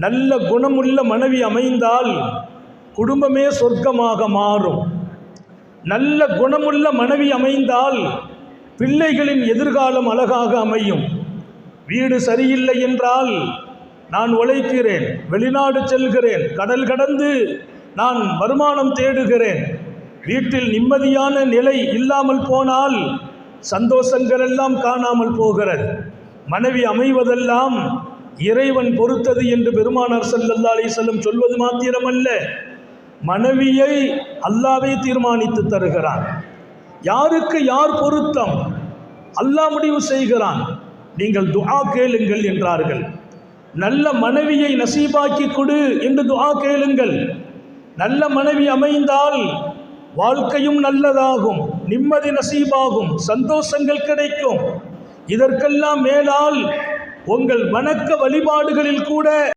நல்ல குணமுள்ள மனைவி அமைந்தால் குடும்பமே சொர்க்கமாக மாறும். நல்ல குணமுள்ள மனைவி அமைந்தால் பிள்ளைகளின் எதிர்காலம் அழகாக அமையும். வீடு சரியில்லை என்றால் நான் உழைக்கிறேன், வெளிநாடு செல்கிறேன், கடல் கடந்து நான் வருமானம் தேடுகிறேன், வீட்டில் நிம்மதியான நிலை இல்லாமல் போனால் சந்தோஷங்கள் எல்லாம் காணாமல் போகிறது. மனைவி அமைவதெல்லாம் இறைவன் பொறுத்தது என்று பெருமானார் ஸல்லல்லாஹு அலைஹி வஸல்லம் சொல்வது மாத்திரமல்ல, மனைவியை அல்லாஹ்வே தீர்மானித்து தருகிறான். யாருக்கு யார் பொருத்தம் அல்லாஹ் முடிவு செய்கிறான். நீங்கள் துஆ கேளுங்கள் என்றார்கள். நல்ல மனைவியை நசீபாக்கி கொடு என்று துஆ கேளுங்கள். நல்ல மனைவி அமைந்தால் வாழ்க்கையும் நல்லதாகும், நிம்மதி நசீபாகும், சந்தோஷங்கள் கிடைக்கும். இதற்கெல்லாம் மேலால் உங்கள் வணக்க வழிபாடுகளில் கூட